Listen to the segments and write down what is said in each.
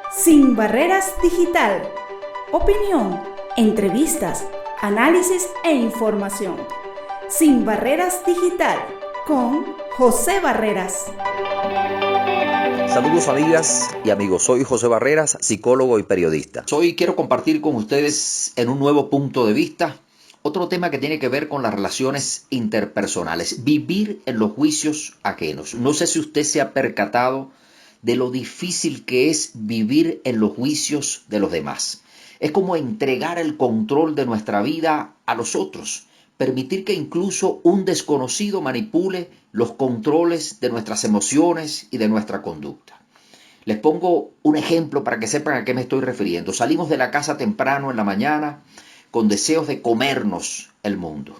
Sin Barreras Digital. Opinión, entrevistas, análisis e información. Sin Barreras Digital con José Barreras. Saludos amigas y amigos, soy José Barreras, psicólogo y periodista. Hoy quiero compartir con ustedes en un nuevo punto de vista otro tema que tiene que ver con las relaciones interpersonales, vivir en los juicios ajenos. No sé si usted se ha percatado de lo difícil que es vivir en los juicios de los demás. Es como entregar el control de nuestra vida a los otros, permitir que incluso un desconocido manipule los controles de nuestras emociones y de nuestra conducta. Les pongo un ejemplo para que sepan a qué me estoy refiriendo. Salimos de la casa temprano en la mañana con deseos de comernos el mundo.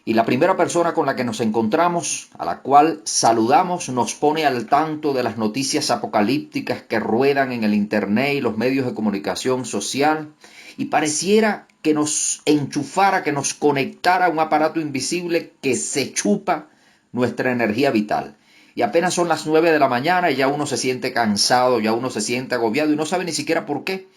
Y la primera persona con la que nos encontramos, a la cual saludamos, nos pone al tanto de las noticias apocalípticas que ruedan en el internet y los medios de comunicación social, y pareciera que nos enchufara, que nos conectara a un aparato invisible que se chupa nuestra energía vital. Y apenas son las 9 de la mañana y ya uno se siente cansado, ya uno se siente agobiado y no sabe ni siquiera por qué.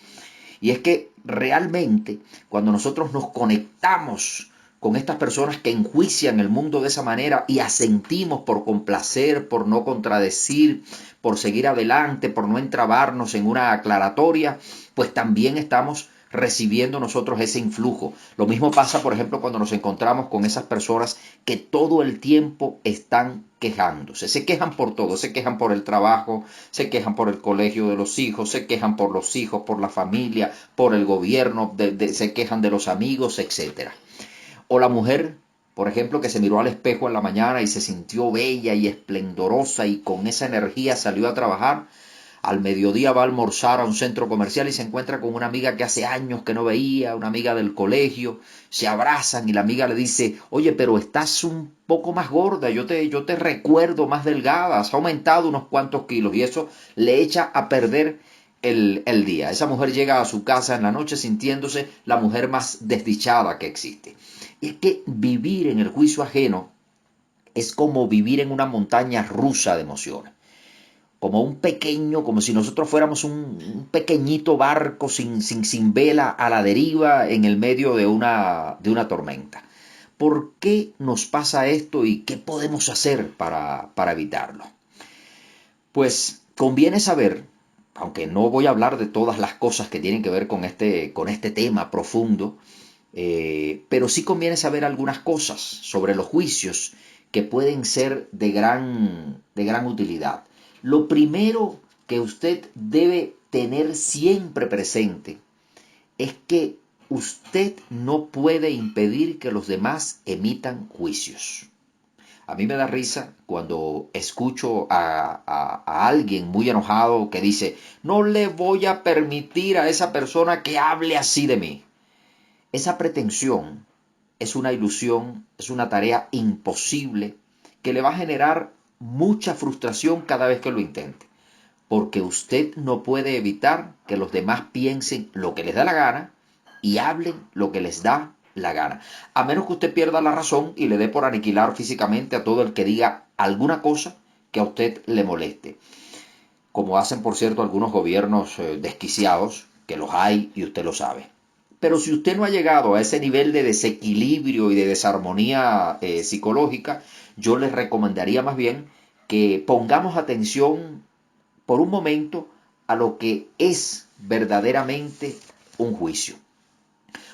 Y es que realmente cuando nosotros nos conectamos con estas personas que enjuician el mundo de esa manera y asentimos por complacer, por no contradecir, por seguir adelante, por no entrabarnos en una aclaratoria, pues también estamos recibiendo nosotros ese influjo. Lo mismo pasa, por ejemplo, cuando nos encontramos con esas personas que todo el tiempo están quejándose. Se quejan por todo, se quejan por el trabajo, se quejan por el colegio de los hijos, se quejan por los hijos, por la familia, por el gobierno, se quejan de los amigos, etcétera. O la mujer, por ejemplo, que se miró al espejo en la mañana y se sintió bella y esplendorosa y con esa energía salió a trabajar. Al mediodía va a almorzar a un centro comercial y se encuentra con una amiga que hace años que no veía, una amiga del colegio. Se abrazan y la amiga le dice, oye, pero estás un poco más gorda, yo te recuerdo más delgada, has aumentado unos cuantos kilos, y eso le echa a perder el día. Esa mujer llega a su casa en la noche sintiéndose la mujer más desdichada que existe. Y es que vivir en el juicio ajeno es como vivir en una montaña rusa de emociones. Como si nosotros fuéramos un pequeñito barco sin vela a la deriva en el medio de una tormenta. ¿Por qué nos pasa esto y qué podemos hacer para evitarlo? Pues conviene saber, aunque no voy a hablar de todas las cosas que tienen que ver con este tema profundo, pero sí conviene saber algunas cosas sobre los juicios que pueden ser de gran utilidad. Lo primero que usted debe tener siempre presente es que usted no puede impedir que los demás emitan juicios. A mí me da risa cuando escucho a alguien muy enojado que dice, no le voy a permitir a esa persona que hable así de mí. Esa pretensión es una ilusión, es una tarea imposible que le va a generar mucha frustración cada vez que lo intente, porque usted no puede evitar que los demás piensen lo que les da la gana y hablen lo que les da la gana, a menos que usted pierda la razón y le dé por aniquilar físicamente a todo el que diga alguna cosa que a usted le moleste, como hacen por cierto algunos gobiernos desquiciados, que los hay y usted lo sabe. Pero si usted no ha llegado a ese nivel de desequilibrio y de desarmonía psicológica, yo les recomendaría más bien que pongamos atención por un momento a lo que es verdaderamente un juicio.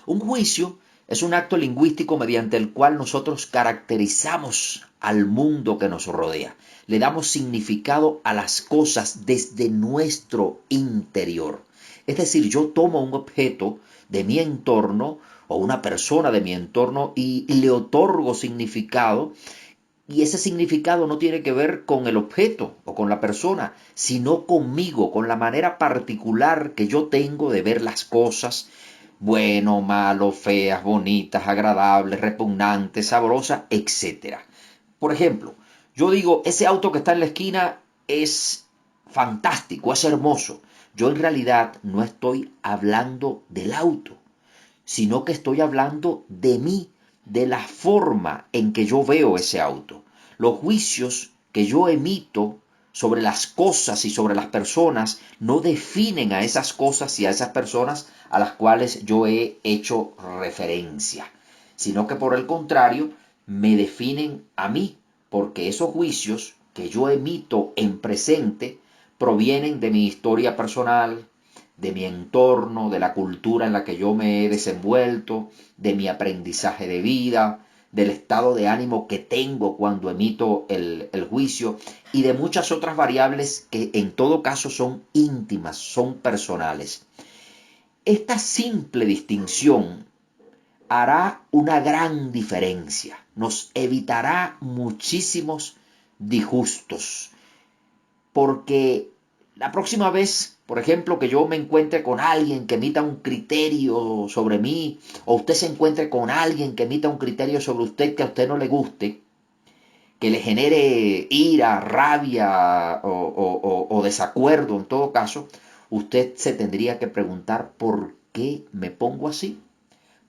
Un juicio es un acto lingüístico mediante el cual nosotros caracterizamos al mundo que nos rodea. Le damos significado a las cosas desde nuestro interior. Es decir, yo tomo un objeto de mi entorno o una persona de mi entorno y le otorgo significado, y ese significado no tiene que ver con el objeto o con la persona, sino conmigo, con la manera particular que yo tengo de ver las cosas, bueno, malo, feas, bonitas, agradables, repugnantes, sabrosas, etcétera. Por ejemplo, yo digo, ese auto que está en la esquina es fantástico, es hermoso. Yo en realidad no estoy hablando del auto, sino que estoy hablando de mí, de la forma en que yo veo ese auto. Los juicios que yo emito sobre las cosas y sobre las personas no definen a esas cosas y a esas personas a las cuales yo he hecho referencia, sino que por el contrario me definen a mí, porque esos juicios que yo emito en presente provienen de mi historia personal, de mi entorno, de la cultura en la que yo me he desenvuelto, de mi aprendizaje de vida, del estado de ánimo que tengo cuando emito el juicio y de muchas otras variables que en todo caso son íntimas, son personales. Esta simple distinción hará una gran diferencia, nos evitará muchísimos disgustos, porque la próxima vez, por ejemplo, que yo me encuentre con alguien que emita un criterio sobre mí, o usted se encuentre con alguien que emita un criterio sobre usted que a usted no le guste, que le genere ira, rabia o desacuerdo en todo caso, usted se tendría que preguntar por qué me pongo así.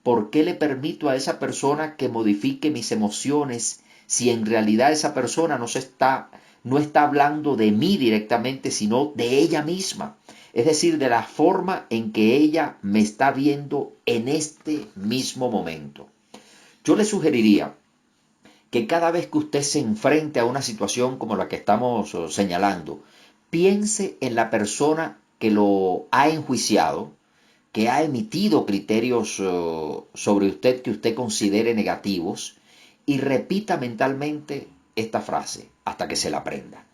¿Por qué le permito a esa persona que modifique mis emociones si en realidad esa persona no está hablando de mí directamente, sino de ella misma? Es decir, de la forma en que ella me está viendo en este mismo momento. Yo le sugeriría que cada vez que usted se enfrente a una situación como la que estamos señalando, piense en la persona que lo ha enjuiciado, que ha emitido criterios sobre usted que usted considere negativos y repita mentalmente esta frase hasta que se la aprenda.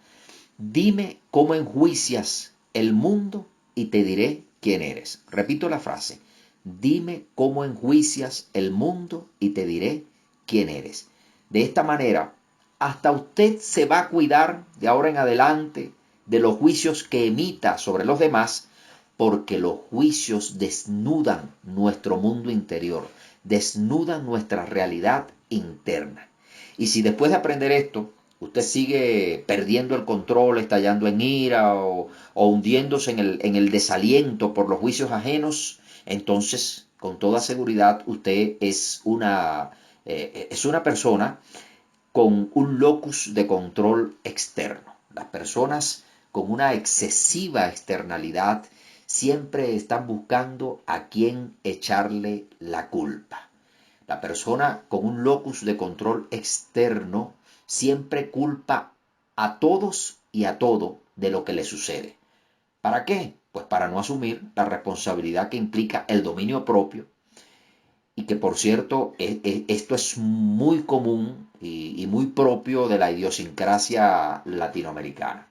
Dime cómo enjuicias el mundo y te diré quién eres. Repito la frase. Dime cómo enjuicias el mundo y te diré quién eres. De esta manera, hasta usted se va a cuidar de ahora en adelante de los juicios que emita sobre los demás, porque los juicios desnudan nuestro mundo interior, desnudan nuestra realidad interna. Y si después de aprender esto, usted sigue perdiendo el control, estallando en ira o hundiéndose en el desaliento por los juicios ajenos, entonces, con toda seguridad, usted es una persona con un locus de control externo. Las personas con una excesiva externalidad siempre están buscando a quién echarle la culpa. La persona con un locus de control externo siempre culpa a todos y a todo de lo que le sucede. ¿Para qué? Pues para no asumir la responsabilidad que implica el dominio propio y que, por cierto, esto es muy común y muy propio de la idiosincrasia latinoamericana.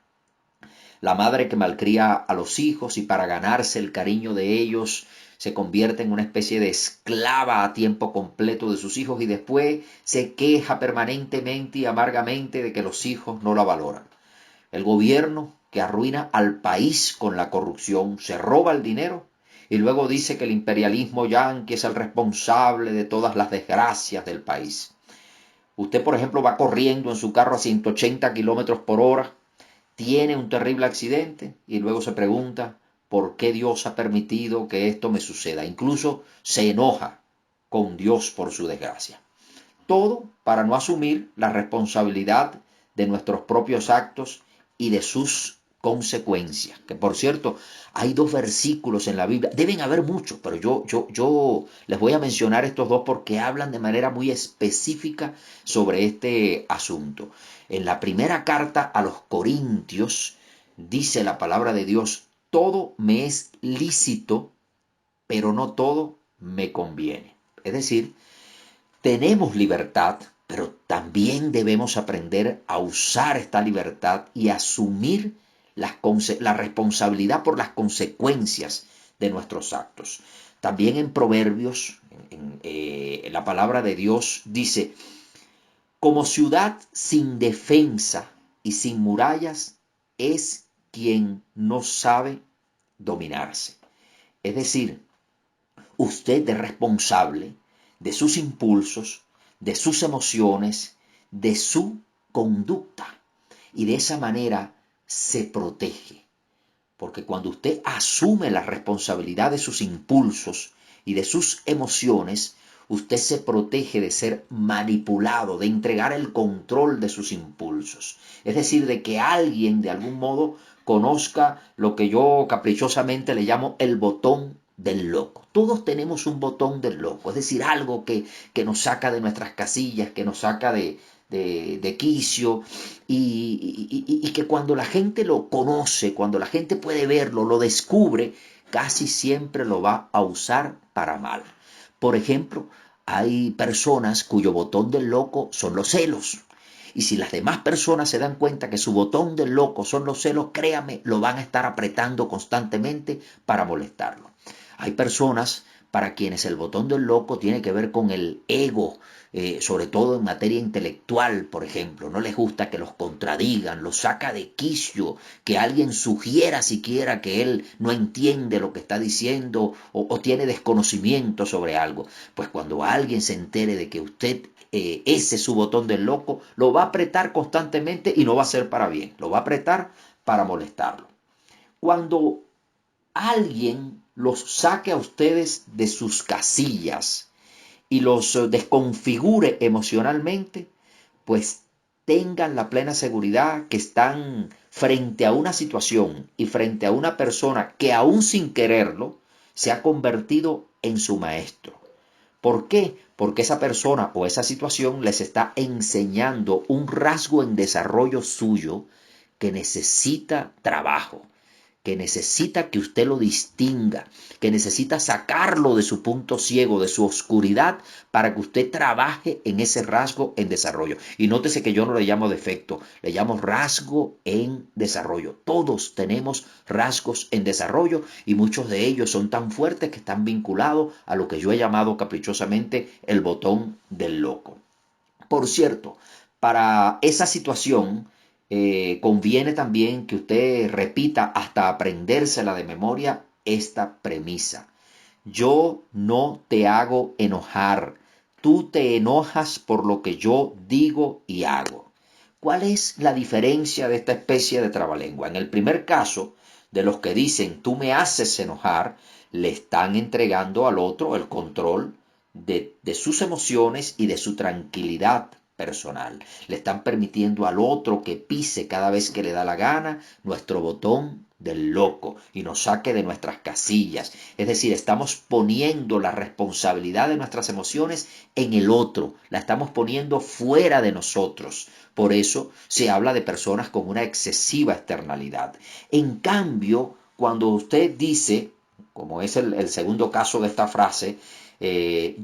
La madre que malcría a los hijos y para ganarse el cariño de ellos se convierte en una especie de esclava a tiempo completo de sus hijos y después se queja permanentemente y amargamente de que los hijos no la valoran. El gobierno que arruina al país con la corrupción, se roba el dinero y luego dice que el imperialismo yanqui es el responsable de todas las desgracias del país. Usted, por ejemplo, va corriendo en su carro a 180 kilómetros por hora, tiene un terrible accidente y luego se pregunta por qué Dios ha permitido que esto me suceda. Incluso se enoja con Dios por su desgracia. Todo para no asumir la responsabilidad de nuestros propios actos y de sus consecuencias. Que por cierto, hay dos versículos en la Biblia, deben haber muchos, pero yo les voy a mencionar estos dos porque hablan de manera muy específica sobre este asunto. En la primera carta a los Corintios dice la palabra de Dios, todo me es lícito, pero no todo me conviene. Es decir, tenemos libertad, pero también debemos aprender a usar esta libertad y asumir la responsabilidad por las consecuencias de nuestros actos. También en Proverbios, la palabra de Dios dice, como ciudad sin defensa y sin murallas es quien no sabe dominarse. Es decir, usted es responsable de sus impulsos, de sus emociones, de su conducta. Y de esa manera se protege. Porque cuando usted asume la responsabilidad de sus impulsos y de sus emociones, usted se protege de ser manipulado, de entregar el control de sus impulsos. Es decir, de que alguien de algún modo conozca lo que yo caprichosamente le llamo el botón del loco. Todos tenemos un botón del loco, es decir, algo que nos saca de nuestras casillas, que nos saca de quicio y que cuando la gente lo conoce, cuando la gente puede verlo, lo descubre, casi siempre lo va a usar para mal. Por ejemplo, hay personas cuyo botón del loco son los celos. Y si las demás personas se dan cuenta que su botón del loco son los celos, créame, lo van a estar apretando constantemente para molestarlo. Hay personas para quienes el botón del loco tiene que ver con el ego, sobre todo en materia intelectual, por ejemplo. No les gusta que los contradigan, los saca de quicio, que alguien sugiera siquiera que él no entiende lo que está diciendo o tiene desconocimiento sobre algo. Pues cuando alguien se entere de que usted ese es su botón del loco, lo va a apretar constantemente y no va a ser para bien, lo va a apretar para molestarlo. Cuando alguien los saque a ustedes de sus casillas y los desconfigure emocionalmente, pues tengan la plena seguridad que están frente a una situación y frente a una persona que aún sin quererlo se ha convertido en su maestro. ¿Por qué? Porque esa persona o esa situación les está enseñando un rasgo en desarrollo suyo que necesita trabajo, que necesita que usted lo distinga, que necesita sacarlo de su punto ciego, de su oscuridad, para que usted trabaje en ese rasgo en desarrollo. Y nótese que yo no le llamo defecto, le llamo rasgo en desarrollo. Todos tenemos rasgos en desarrollo y muchos de ellos son tan fuertes que están vinculados a lo que yo he llamado caprichosamente el botón del loco. Por cierto, para esa situación, conviene también que usted repita hasta aprendérsela de memoria esta premisa. Yo no te hago enojar, tú te enojas por lo que yo digo y hago. ¿Cuál es la diferencia de esta especie de trabalengua? En el primer caso, de los que dicen tú me haces enojar, le están entregando al otro el control de sus emociones y de su tranquilidad personal. Le están permitiendo al otro que pise cada vez que le da la gana nuestro botón del loco y nos saque de nuestras casillas. Es decir, estamos poniendo la responsabilidad de nuestras emociones en el otro, la estamos poniendo fuera de nosotros. Por eso se habla de personas con una excesiva externalidad. En cambio, cuando usted dice, como es el segundo caso de esta frase,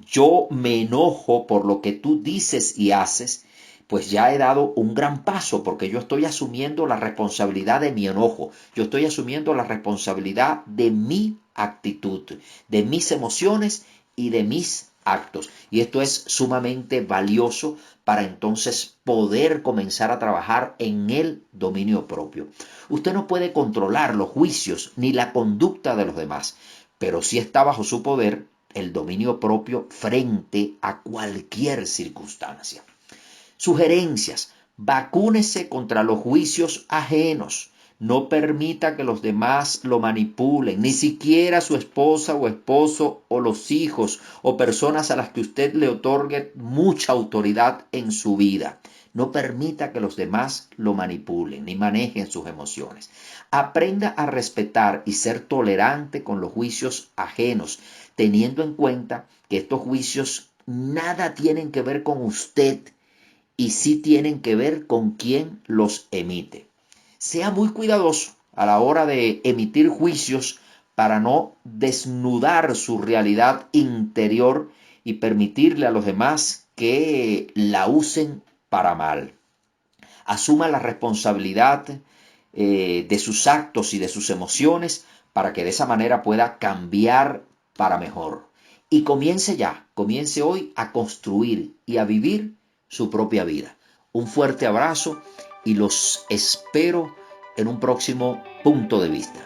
yo me enojo por lo que tú dices y haces, pues ya he dado un gran paso porque yo estoy asumiendo la responsabilidad de mi enojo, yo estoy asumiendo la responsabilidad de mi actitud, de mis emociones y de mis actos. Y esto es sumamente valioso para entonces poder comenzar a trabajar en el dominio propio. Usted no puede controlar los juicios ni la conducta de los demás, pero sí está bajo su poder el dominio propio frente a cualquier circunstancia. Sugerencias: vacúnese contra los juicios ajenos. No permita que los demás lo manipulen, ni siquiera su esposa o esposo o los hijos o personas a las que usted le otorgue mucha autoridad en su vida. No permita que los demás lo manipulen ni manejen sus emociones. Aprenda a respetar y ser tolerante con los juicios ajenos, teniendo en cuenta que estos juicios nada tienen que ver con usted y sí tienen que ver con quien los emite. Sea muy cuidadoso a la hora de emitir juicios para no desnudar su realidad interior y permitirle a los demás que la usen para mal. Asuma la responsabilidad de sus actos y de sus emociones para que de esa manera pueda cambiar para mejor. Y comience hoy a construir y a vivir su propia vida. Un fuerte abrazo y los espero en un próximo punto de vista.